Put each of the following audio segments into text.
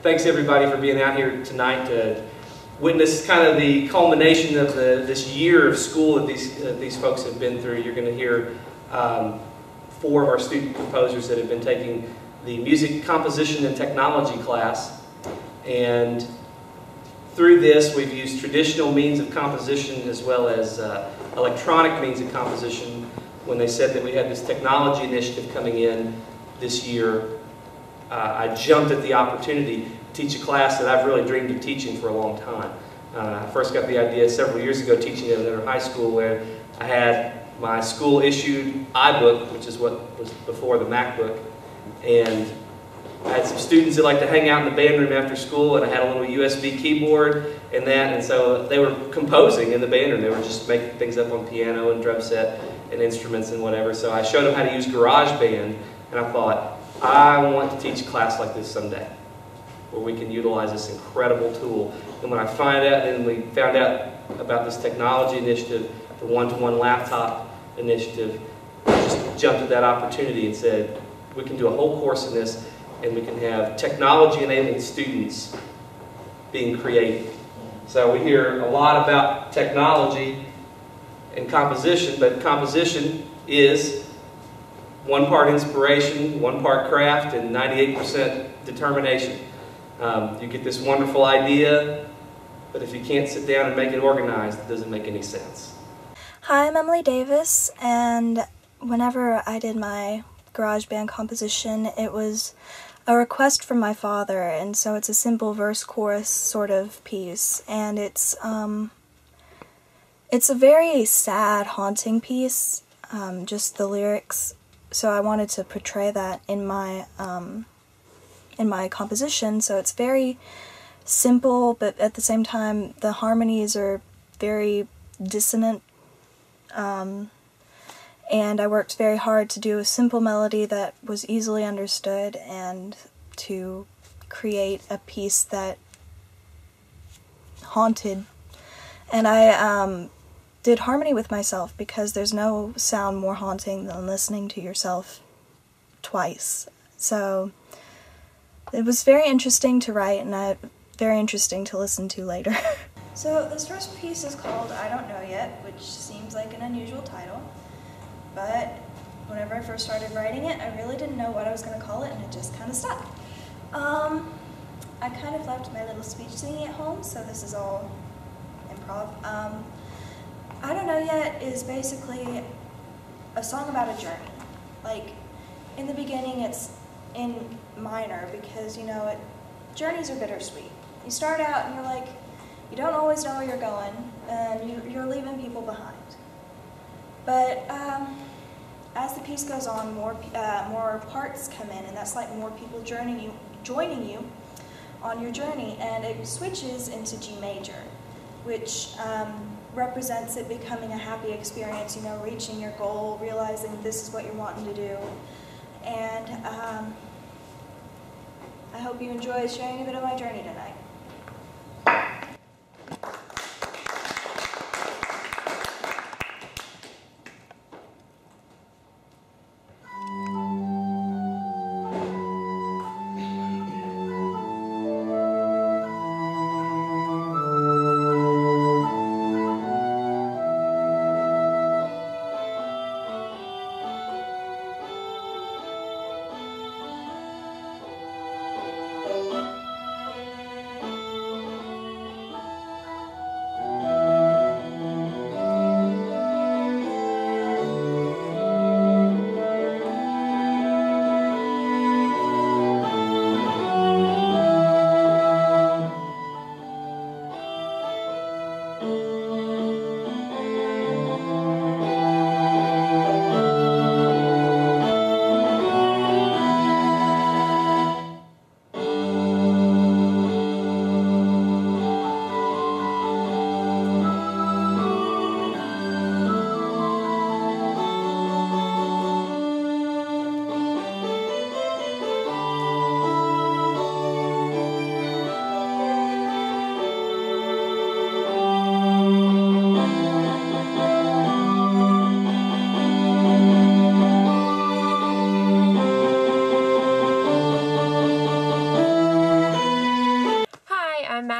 Thanks everybody for being out here tonight to witness kind of the culmination of this year of school that these folks have been through. You're going to hear 4 of our student composers that have been taking the music composition and technology class, and through this we've used traditional means of composition as well as electronic means of composition. When they said that we had this technology initiative coming in this year, I jumped at the opportunity to teach a class that I've really dreamed of teaching for a long time. I first got the idea several years ago teaching at another high school where I had my school-issued iBook, which is what was before the MacBook, and I had some students that liked to hang out in the band room after school, and I had a little USB keyboard and that, and so they were composing in the band room. They were just making things up on piano and drum set and instruments and whatever. So I showed them how to use GarageBand, and I thought, I want to teach a class like this someday, where we can utilize this incredible tool. And when I we found out about this technology initiative, the one-to-one laptop initiative, I just jumped at that opportunity and said, we can do a whole course in this, and we can have technology-enabled students being creative. So we hear a lot about technology and composition, but composition is 1 part inspiration, 1 part craft, and 98% determination. You get this wonderful idea, but if you can't sit down and make it organized, it doesn't make any sense. Hi, I'm Emily Davis, and whenever I did my GarageBand composition, it was a request from my father, and so it's a simple verse-chorus sort of piece, and it's a very sad, haunting piece, just the lyrics. So I wanted to portray that in my composition. So it's very simple, but at the same time the harmonies are very dissonant. And I worked very hard to do a simple melody that was easily understood and to create a piece that haunted. And I did harmony with myself, because there's no sound more haunting than listening to yourself twice. So it was very interesting to write, and very interesting to listen to later. So this first piece is called I Don't Know Yet, which seems like an unusual title, but whenever I first started writing it, I really didn't know what I was going to call it, and it just kind of stuck. I kind of left my little speech singing at home, so this is all improv. I Don't Know Yet is basically a song about a journey. Like, in the beginning it's in minor because, you know, journeys are bittersweet. You start out and you're like, you don't always know where you're going, and you're leaving people behind. But as the piece goes on, more parts come in, and that's like more people joining you on your journey, and it switches into G major, which represents it becoming a happy experience, you know, reaching your goal, realizing this is what you're wanting to do. And I hope you enjoy sharing a bit of my journey tonight.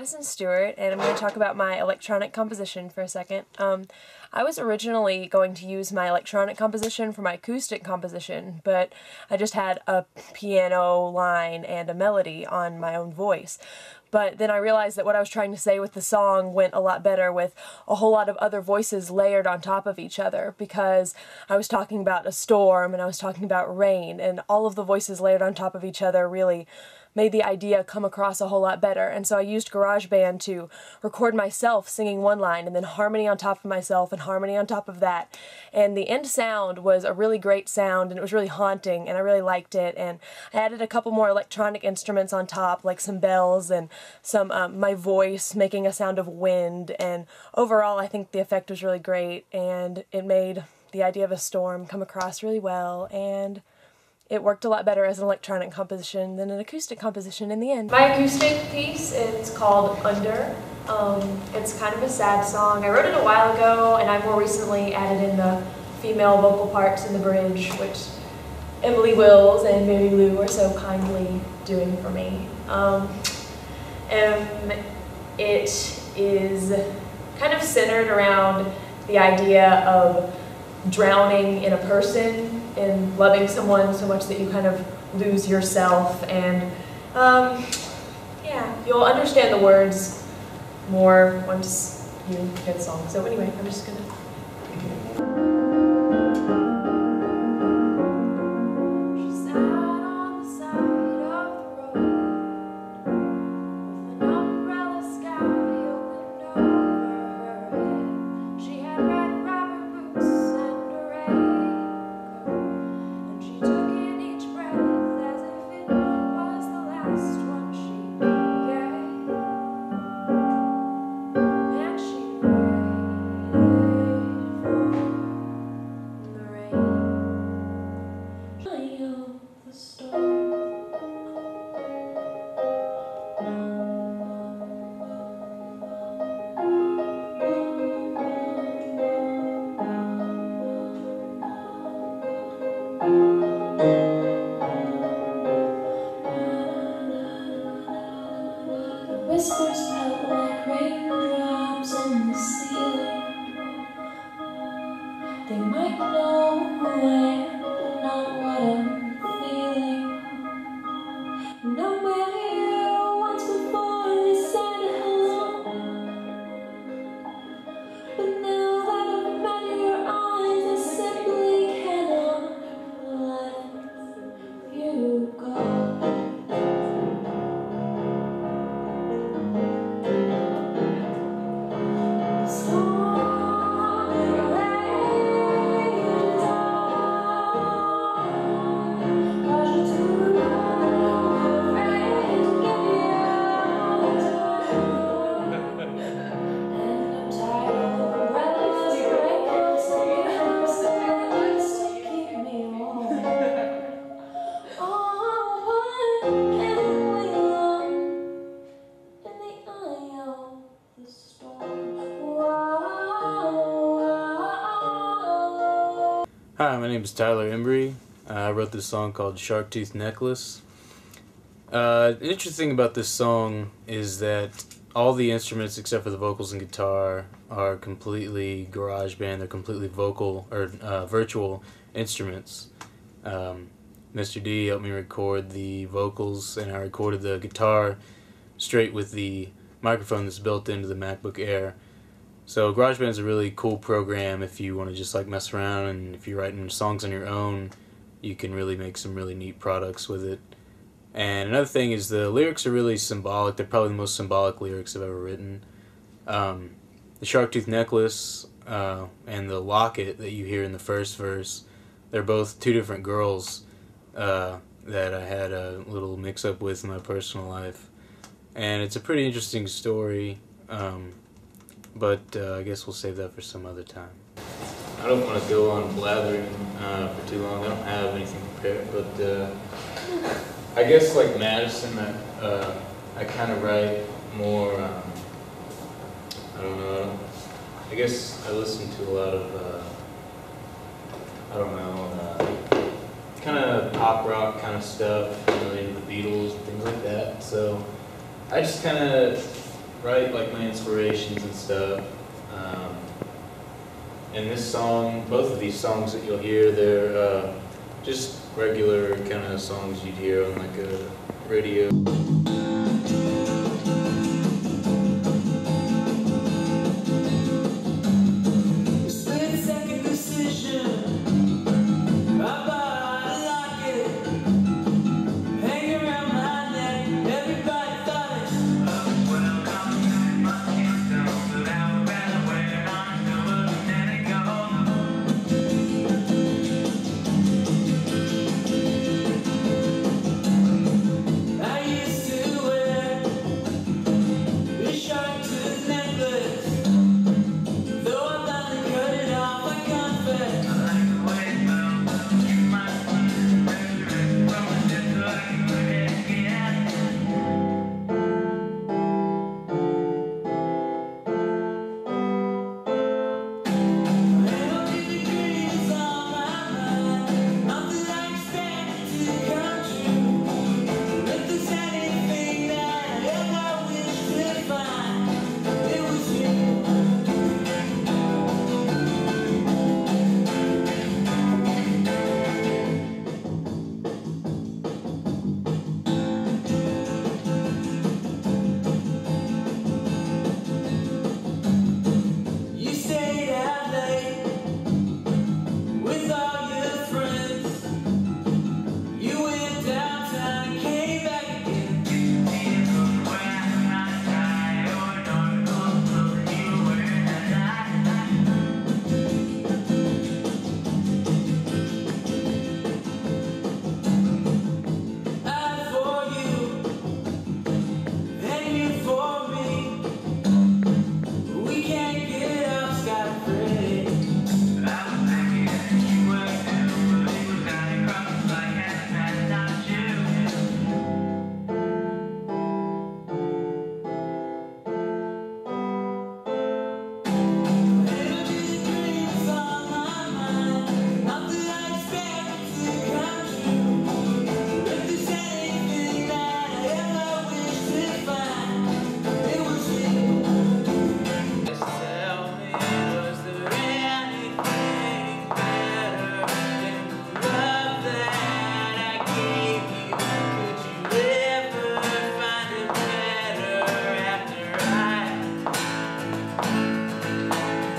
Madison Stewart, and I'm going to talk about my electronic composition for a second. I was originally going to use my electronic composition for my acoustic composition, but I just had a piano line and a melody on my own voice. But then I realized that what I was trying to say with the song went a lot better with a whole lot of other voices layered on top of each other, because I was talking about a storm and I was talking about rain, and all of the voices layered on top of each other really made the idea come across a whole lot better. And so I used GarageBand to record myself singing one line and then harmony on top of myself and harmony on top of that. And the end sound was a really great sound, and it was really haunting, and I really liked it. And I added a couple more electronic instruments on top, like some bells and some my voice making a sound of wind. And overall I think the effect was really great, and it made the idea of a storm come across really well, and it worked a lot better as an electronic composition than an acoustic composition in the end. My acoustic piece, it's called Under. It's kind of a sad song. I wrote it a while ago, and I more recently added in the female vocal parts in the bridge, which Emily Wills and Mary Lou are so kindly doing for me. It is kind of centered around the idea of drowning in a person and loving someone so much that you kind of lose yourself, and yeah, you'll understand the words more once you hear the song. So anyway, I'm just gonna whispers felt like raindrops on the ceiling. They might know who I am, but not what I'm feeling. And I'm with you once before they said hello, but now that I've met your eyes, I simply cannot let you go. Hi, my name is Tyler Embry. I wrote this song called Shark Tooth Necklace. The interesting thing about this song is that all the instruments except for the vocals and guitar are completely GarageBand. They're completely vocal or virtual instruments. Mr. D helped me record the vocals, and I recorded the guitar straight with the microphone that's built into the MacBook Air. So GarageBand is a really cool program if you want to just like mess around, and if you're writing songs on your own, you can really make some really neat products with it. And another thing is the lyrics are really symbolic. They're probably the most symbolic lyrics I've ever written. The Shark Tooth Necklace and the Locket that you hear in the first verse, they're both two different girls that I had a little mix-up with in my personal life. And it's a pretty interesting story. But I guess we'll save that for some other time. I don't want to go on blathering for too long. I don't have anything prepared, but I guess like Madison, I kind of write more, I don't know, I guess I listen to a lot of, I don't know, kind of pop rock kind of stuff, you know, the Beatles and things like that. So I just kind of write like my inspirations and stuff. And this song, both of these songs that you'll hear, they're just regular kind of songs you'd hear on like a radio.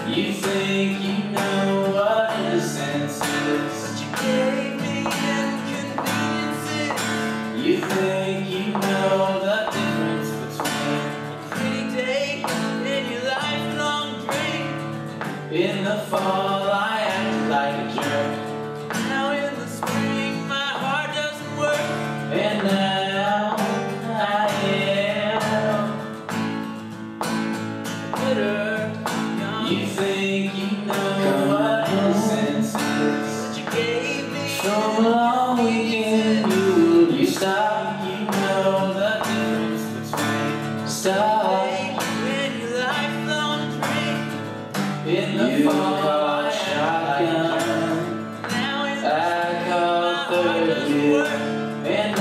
You think you know what innocence is, but you gave me inconveniences. You think you know the difference between a pretty day and your lifelong dream. In the fall I acted like a jerk. Now in the spring my heart doesn't work. And now I am bitter. You think you know what innocence is, but you gave me so long weekend. You stop, you know the difference between stop and your lifelong dream. In the fall I shotgun, now in the spring my heart doesn't work. And